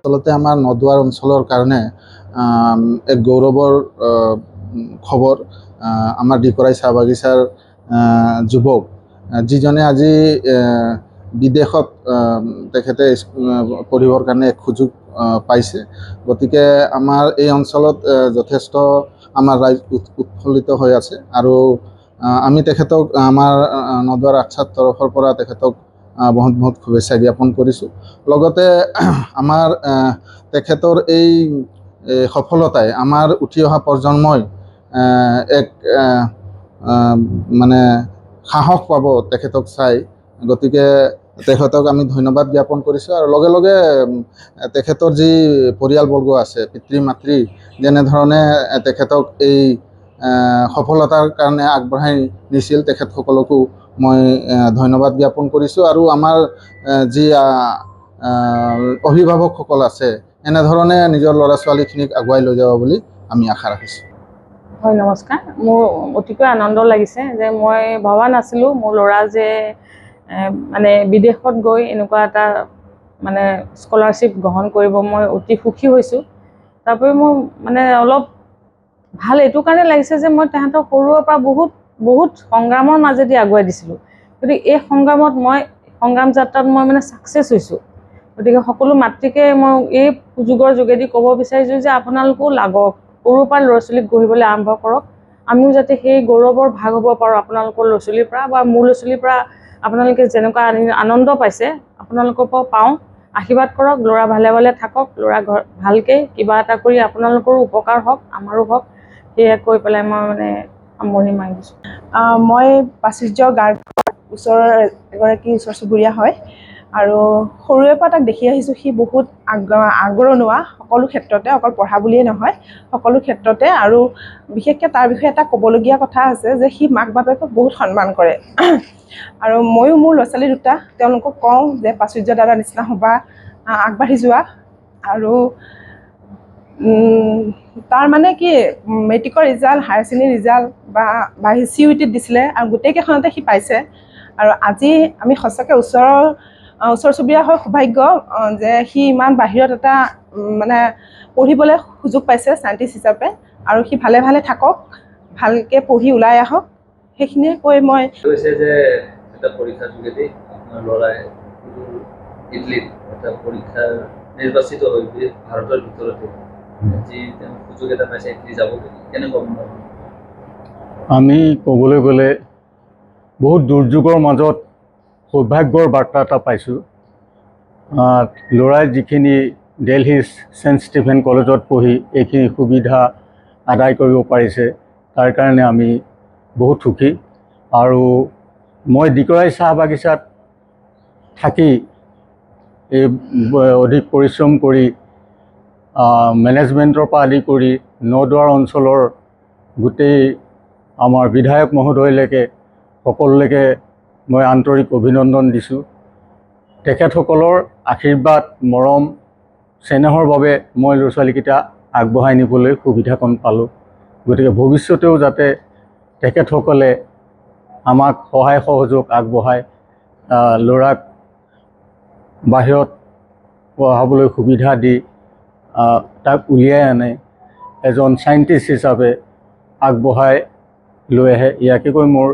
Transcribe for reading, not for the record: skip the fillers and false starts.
আচলতে আমাৰ নদুৱাৰ অঞ্চলৰ কাৰণে এক গৌৰৱৰ খবৰ। আমাৰ ডিকৰাই চাহ বাগিচাৰ যুৱক যিজনে আজি বিদেশত তেখেতে পঢ়িবৰ কাৰণে এক সুযোগ পাইছে। গতিকে আমাৰ এই অঞ্চলত যথেষ্ট আমাৰ ৰাইজ উৎফুল্লিত হৈ আছে আৰু আমি তেখেতক আমাৰ নদুৱাৰ আচ্ছাৰ তৰফৰ পৰা তেখেতক বহুত বহুত শুভেচ্ছা জ্ঞাপন কৰিছোঁ। লগতে আমাৰ তেখেতৰ এই সফলতাই আমাৰ উঠি অহা প্ৰজন্মই এক মানে সাহস পাব তেখেতক চাই। গতিকে তেখেতক আমি ধন্যবাদ জ্ঞাপন কৰিছোঁ আৰু লগে লগে তেখেতৰ যি পৰিয়ালবৰ্গ আছে, পিতৃ মাতৃ যেনেধৰণে তেখেতক এই সফলতাৰ কাৰণে আগবঢ়াই নিছিল, তেখেতসকলকো মই ধন্যবাদ জ্ঞাপন কৰিছোঁ। আৰু আমাৰ যি অভিভাৱকসকল আছে এনেধৰণে নিজৰ ল'ৰা ছোৱালীখিনিক আগুৱাই লৈ যাব বুলি আমি আশা ৰাখিছোঁ। হয়, নমস্কাৰ। মোৰ অতিকৈ আনন্দ লাগিছে যে মই ভবা নাছিলোঁ মোৰ ল'ৰা যে মানে বিদেশত গৈ এনেকুৱা এটা মানে স্কলাৰশ্বিপ গ্ৰহণ কৰিব। মই অতি সুখী হৈছোঁ। তাৰোপৰি মোৰ মানে অলপ ভাল এইটো কাৰণে লাগিছে যে মই তাহাঁতক সৰুৰে পৰা বহুত সংগ্ৰামৰ মাজেদি আগুৱাই দিছিলোঁ। গতিকে এই সংগ্ৰাম যাত্ৰাত মই মানে ছাকচেছ হৈছোঁ। গতিকে সকলো মাতৃকে মই এই সুযোগৰ যোগেদি ক'ব বিচাৰিছোঁ যে আপোনালোকেও লাগক, সৰুৰ পৰা ল'ৰা ছোৱালীক গঢ়িবলৈ আৰম্ভ কৰক। আমিও যাতে সেই গৌৰৱৰ ভাগ হ'ব পাৰোঁ আপোনালোকৰ ল'ৰা ছোৱালীৰ পৰা, বা মোৰ ল'ৰা ছোৱালীৰ পৰা আপোনালোকে যেনেকুৱা আনন্দ পাইছে আপোনালোকৰ পৰাও পাওঁ। আশীৰ্বাদ কৰক, ল'ৰা ভালে ভালে থাকক, ল'ৰা ভালকৈ কিবা এটা কৰি আপোনালোকৰো উপকাৰ হওক, আমাৰো হওক। সেয়া কৈ পেলাই মই মানে সামৰণি মাৰি দিছোঁ। মই প্ৰাচুৰ্য গাৰ্গ ওচৰৰ এগৰাকী ওচৰ চুবুৰীয়া হয় আৰু সৰুৰে পৰা তাক দেখি আহিছোঁ। সি বহুত আগৰণুৱা সকলো ক্ষেত্ৰতে, অকল পঢ়া বুলিয়ে নহয়, সকলো ক্ষেত্ৰতে। আৰু বিশেষকৈ তাৰ বিষয়ে এটা ক'বলগীয়া কথা আছে যে সি মাক বাপেকক বহুত সন্মান কৰে। আৰু ময়ো মোৰ ল'ৰা ছোৱালী দুটা তেওঁলোকক কওঁ যে প্ৰাচুৰ্য দাদাৰ নিচিনা হ'বা, আগবাঢ়ি যোৱা। আৰু তাৰ মানে কি মেট্ৰিকৰ ৰিজাল্ট, হায়াৰ ছেকেণ্ডেৰী ৰিজাল্ট বা CUET দিছিলে আৰু গোটেইকেইখনতে সি পাইছে। আৰু আজি আমি সঁচাকৈ ওচৰ চুবুৰীয়া হৈ সৌভাগ্য যে সি ইমান বাহিৰত এটা মানে পঢ়িবলৈ সুযোগ পাইছে চাইণ্টিষ্ট হিচাপে। আৰু সি ভালে ভালে থাকক, ভালকৈ পঢ়ি ওলাই আহক, সেইখিনিয়ে কৈ মই কৈছে যে এটা পৰীক্ষাৰ যোগেদি আপোনাৰ ল'ৰাই ইটালীত এটা পৰীক্ষাৰ নিৰ্বাচিত হৈ ভাৰতৰ ভিতৰতে যি সুযোগ এটা পাইছে, ইটালী যাব কেনেকুৱা? আমি ক'বলৈ গ'লে বহুত দুৰ্যোগৰ মাজত সৌভাগ্যৰ বাৰ্তা এটা পাইছোঁ। ল'ৰাই যিখিনি দিল্লীৰ ছেইণ্ট ষ্টিফেন কলেজত পঢ়ি এইখিনি সুবিধা আদায় কৰিব পাৰিছে, তাৰ কাৰণে আমি বহুত সুখী। আৰু মই ডিকৰাই চাহ বাগিচাত থাকি এই অধিক পৰিশ্ৰম কৰি মেনেজমেণ্টৰ পৰা আদি কৰি নদুৱাৰ অঞ্চলৰ গোটেই আমাৰ বিধায়ক মহোদয়লৈকে সকলোলৈকে মই আন্তৰিক অভিনন্দন দিছোঁ। তেখেতসকলৰ আশীৰ্বাদ, মৰম, চেনেহৰ বাবে মই ল'ৰা ছোৱালীকেইটা আগবঢ়াই নিবলৈ সুবিধাকণ পালোঁ। গতিকে ভৱিষ্যতেও যাতে তেখেতসকলে আমাক সহায় সহযোগ আগবঢ়াই ল'ৰাক বাহিৰত পঢ়াবলৈ সুবিধা দি তাক উলিয়াই আনে, এজন চাইণ্টিষ্ট হিচাপে আগবঢ়াই লৈ আহে। ইয়াকে কৈ মোৰ